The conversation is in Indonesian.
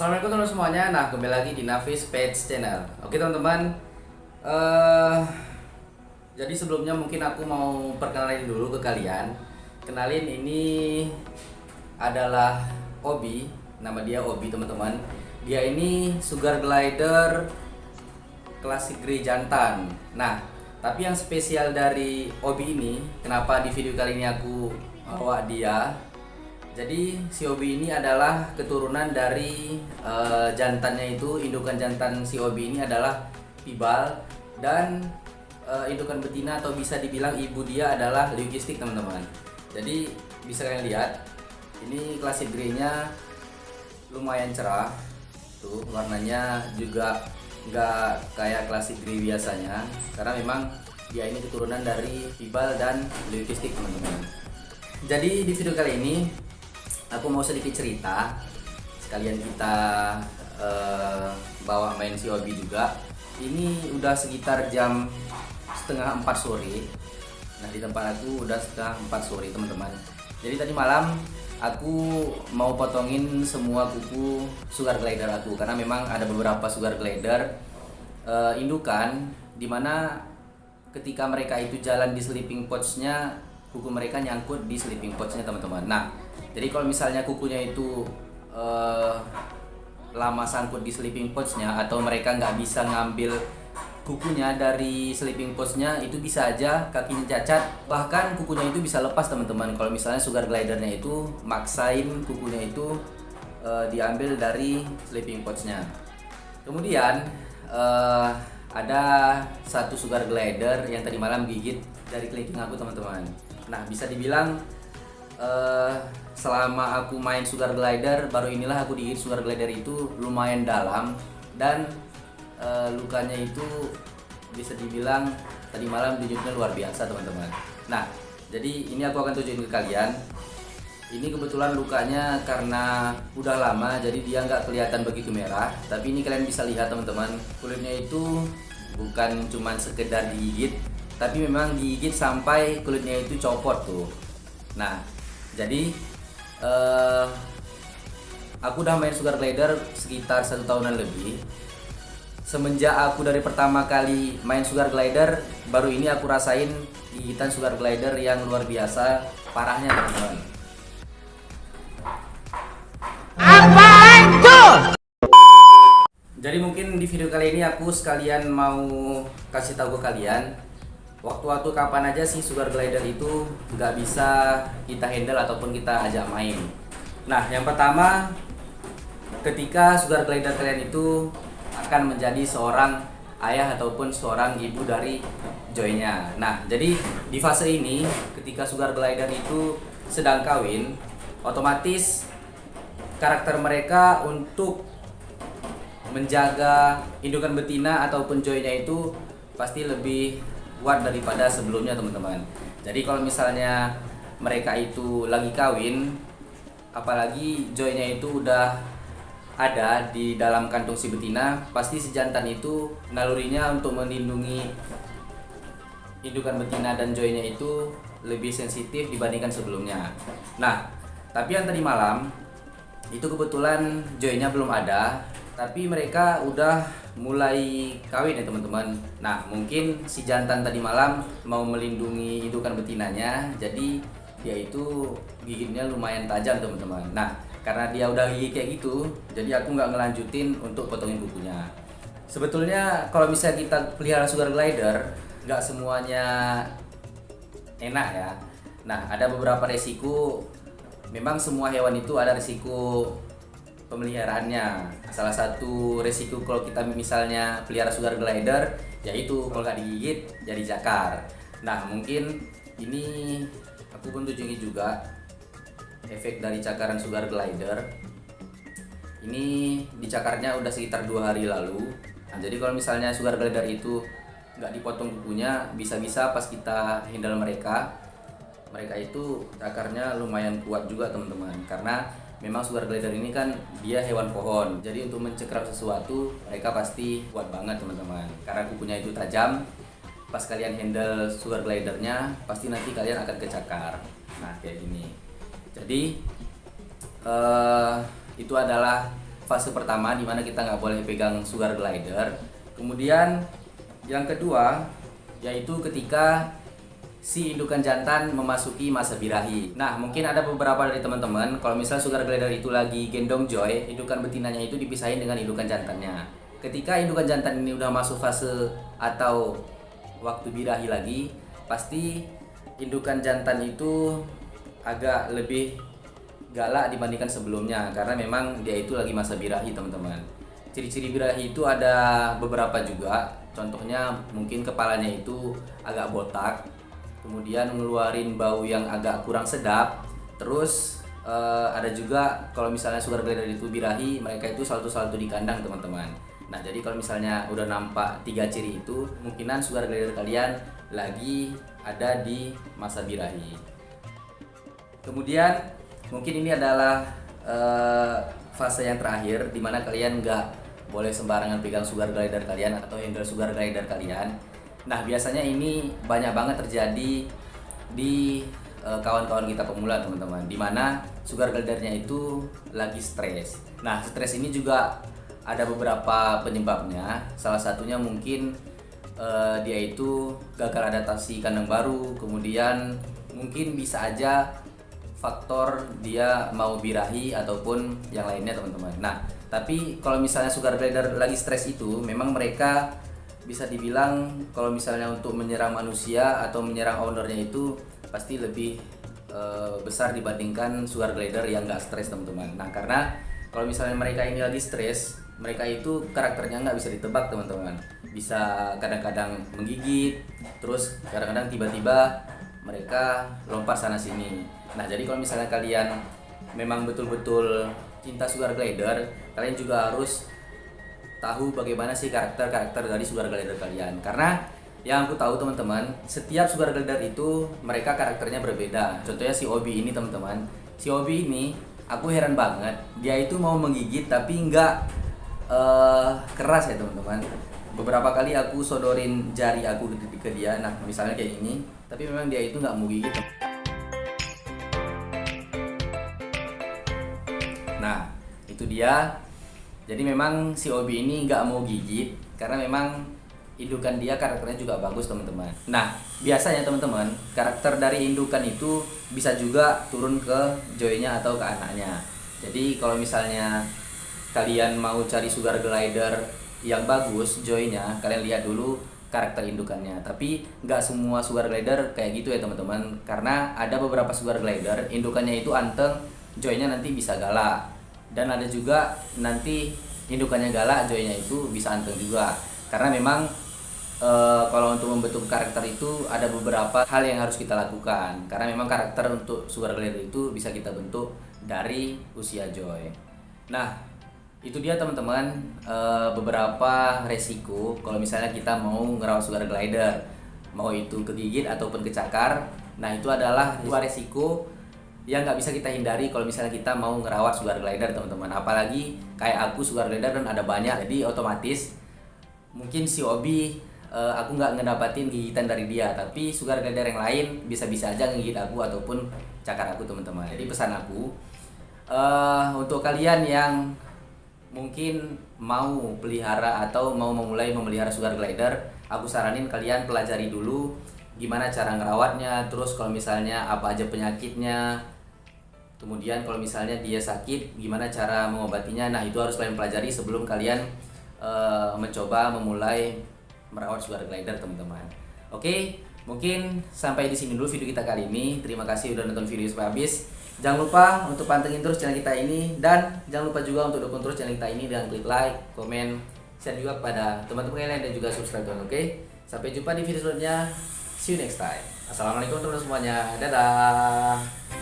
Assalamualaikum teman-teman semuanya. Nah, kembali lagi di Nafis Pets Channel. Oke teman-teman, eh jadi sebelumnya mungkin aku mau perkenalin dulu ke kalian. Kenalin, ini adalah Obi. Nama dia Obi teman-teman. Dia ini sugar glider klasik grey jantan. Nah, tapi yang spesial dari Obi ini, kenapa di video kali ini aku bawa dia? Jadi si Obi ini adalah keturunan dari jantannya itu, indukan jantan si Obi ini adalah Pibal, dan indukan betina atau bisa dibilang ibu dia adalah Leucistic teman-teman. Jadi bisa kalian lihat, ini klasik grey-nya lumayan cerah, tuh warnanya juga nggak kayak klasik grey biasanya, karena memang dia ini keturunan dari Pibal dan Leucistic teman-teman. Jadi di video kali ini aku mau sedikit cerita, sekalian kita bawa main si Obi juga. Ini udah sekitar jam setengah 4 sore. Nah, di tempat aku udah setengah 4 sore teman-teman. Jadi tadi malam aku mau potongin semua kuku sugar glider aku, karena memang ada beberapa sugar glider indukan dimana ketika mereka itu jalan di sleeping pouch-nya, kuku mereka nyangkut di sleeping pouch-nya teman-teman. Nah, jadi kalau misalnya kukunya itu lama sangkut di sleeping pouch-nya, atau mereka nggak bisa ngambil kukunya dari sleeping pouch-nya, itu bisa aja kakinya cacat, bahkan kukunya itu bisa lepas teman-teman. Kalau misalnya sugar glidernya itu maksain kukunya itu diambil dari sleeping pouch-nya. Kemudian ada satu sugar glider yang tadi malam gigit dari kelingking aku teman-teman. Nah, bisa dibilang selama aku main sugar glider, baru inilah aku digigit sugar glider itu lumayan dalam, dan lukanya itu bisa dibilang tadi malam denyutnya luar biasa teman-teman. Nah, jadi ini aku akan tunjukin ke kalian. Ini kebetulan lukanya karena udah lama, jadi dia nggak kelihatan begitu merah. Tapi ini kalian bisa lihat teman-teman, kulitnya itu bukan cuman sekedar digigit, tapi memang digigit sampai kulitnya itu copot tuh. Nah, jadi aku udah main sugar glider sekitar 1 tahunan lebih. Semenjak aku dari pertama kali main sugar glider, baru ini aku rasain gigitan sugar glider yang luar biasa parahnya teman-teman. Apaan tuh? Jadi mungkin di video kali ini aku sekalian mau kasih tahu ke kalian, waktu-waktu kapan aja sih sugar glider itu nggak bisa kita handle ataupun kita ajak main. Nah, yang pertama, ketika sugar glider kalian itu akan menjadi seorang ayah ataupun seorang ibu dari joynya. Nah, jadi di fase ini ketika sugar glider itu sedang kawin, otomatis karakter mereka untuk menjaga indukan betina ataupun joynya itu pasti lebih kuat daripada sebelumnya teman-teman. Jadi kalau misalnya mereka itu lagi kawin, apalagi joynya itu udah ada di dalam kantung si betina, pasti si jantan itu nalurinya untuk melindungi indukan betina dan joynya itu lebih sensitif dibandingkan sebelumnya. Nah, tapi yang tadi malam itu kebetulan joynya belum ada, tapi mereka udah mulai kawin ya teman-teman. Nah, mungkin si jantan tadi malam mau melindungi indukan betinanya, jadi dia itu gigitnya lumayan tajam teman-teman. Nah, karena dia udah gigit kayak gitu, jadi aku nggak ngelanjutin untuk potongin kukunya. Sebetulnya kalau misalnya kita pelihara sugar glider, nggak semuanya enak ya. Nah, ada beberapa resiko. Memang semua hewan itu ada risiko pemeliharaannya. Salah satu risiko kalau kita misalnya pelihara sugar glider, yaitu kalau nggak digigit jadi jakar. Nah, mungkin ini aku pun tunjukin juga efek dari cakaran sugar glider. Ini dicakarnya udah sekitar 2 hari lalu. Nah, jadi kalau misalnya sugar glider itu nggak dipotong kukunya, bisa-bisa pas kita handle mereka itu cakarnya lumayan kuat juga teman-teman, karena memang sugar glider ini kan dia hewan pohon, jadi untuk mencekram sesuatu mereka pasti kuat banget teman-teman, karena kukunya itu tajam. Pas kalian handle sugar glidernya, pasti nanti kalian akan kecakar. Nah, kayak gini. Jadi itu adalah fase pertama di mana kita nggak boleh pegang sugar glider. Kemudian yang kedua yaitu ketika si indukan jantan memasuki masa birahi. Nah, mungkin ada beberapa dari teman-teman kalau misalnya sugar glider itu lagi gendong joy, indukan betinanya itu dipisahin dengan indukan jantannya. Ketika indukan jantan ini udah masuk fase atau waktu birahi lagi, pasti indukan jantan itu agak lebih galak dibandingkan sebelumnya karena memang dia itu lagi masa birahi, teman-teman. Ciri-ciri birahi itu ada beberapa juga. Contohnya mungkin kepalanya itu agak botak, kemudian ngeluarin bau yang agak kurang sedap. Terus ada juga kalau misalnya sugar glider itu birahi, mereka itu salto-salto di kandang, teman-teman. Nah, jadi kalau misalnya udah nampak 3 ciri itu, kemungkinan sugar glider kalian lagi ada di masa birahi. Kemudian mungkin ini adalah fase yang terakhir di mana kalian nggak boleh sembarangan pegang sugar glider kalian atau handle sugar glider kalian. Nah, biasanya ini banyak banget terjadi di kawan-kawan kita pemula, teman-teman, dimana sugar glidernya itu lagi stres. Nah, stres ini juga ada beberapa penyebabnya. Salah satunya mungkin dia itu gagal adaptasi kandang baru, kemudian mungkin bisa aja faktor dia mau birahi ataupun yang lainnya, teman-teman. Nah, tapi kalau misalnya sugar glider lagi stres itu, memang mereka bisa dibilang kalau misalnya untuk menyerang manusia atau menyerang ownernya itu pasti lebih besar dibandingkan sugar glider yang gak stres, teman-teman. Nah, karena kalau misalnya mereka ini lagi stres, mereka itu karakternya nggak bisa ditebak, teman-teman. Bisa kadang-kadang menggigit, terus kadang-kadang tiba-tiba mereka lompat sana sini. Nah, jadi kalau misalnya kalian memang betul-betul cinta sugar glider, kalian juga harus tahu bagaimana sih karakter dari sugar glider kalian. Karena yang aku tahu, teman-teman, setiap sugar glider itu mereka karakternya berbeda. Contohnya si Obi ini, teman-teman. Si Obi ini aku heran banget, dia itu mau menggigit tapi nggak keras ya, teman-teman. Beberapa kali aku sodorin jari aku ke dia, nah misalnya kayak ini, tapi memang dia itu nggak mau gigit. Nah, itu dia. Jadi memang si Obi ini nggak mau gigit karena memang indukan dia karakternya juga bagus, teman-teman. Nah, biasanya teman-teman, karakter dari indukan itu bisa juga turun ke joynya atau ke anaknya. Jadi kalau misalnya kalian mau cari sugar glider yang bagus joynya, kalian lihat dulu karakter indukannya. Tapi nggak semua sugar glider kayak gitu ya, teman-teman. Karena ada beberapa sugar glider indukannya itu anteng, joynya nanti bisa galak. Dan ada juga nanti indukannya galak, joynya itu bisa anteng juga. Karena memang kalau untuk membentuk karakter itu ada beberapa hal yang harus kita lakukan. Karena memang karakter untuk sugar glider itu bisa kita bentuk dari usia joy. Nah, itu dia, teman-teman, beberapa resiko kalau misalnya kita mau ngerawat sugar glider, mau itu kegigit ataupun kecakar. Nah, itu adalah dua resiko yang nggak bisa kita hindari kalau misalnya kita mau ngerawat sugar glider, teman-teman. Apalagi kayak aku sugar glider dan ada banyak, jadi otomatis mungkin si Obi aku nggak ngedapatin gigitan dari dia, tapi sugar glider yang lain bisa-bisa aja ngegigit aku ataupun cakar aku, teman-teman. Jadi pesan aku untuk kalian yang mungkin mau pelihara atau mau memulai memelihara sugar glider, aku saranin kalian pelajari dulu gimana cara ngerawatnya, terus kalau misalnya apa aja penyakitnya, kemudian kalau misalnya dia sakit gimana cara mengobatinya. Nah, itu harus kalian pelajari sebelum kalian mencoba memulai merawat sugar glider, teman-teman. Oke, mungkin sampai di sini dulu video kita kali ini. Terima kasih udah nonton video sampai habis. Jangan lupa untuk pantengin terus channel kita ini, dan jangan lupa juga untuk dukung terus channel kita ini dengan klik like, komen, share juga kepada teman-teman kalian dan juga subscribe. Oke, sampai jumpa di video selanjutnya. See you next time. Assalamualaikum teman-teman semuanya. Dadah.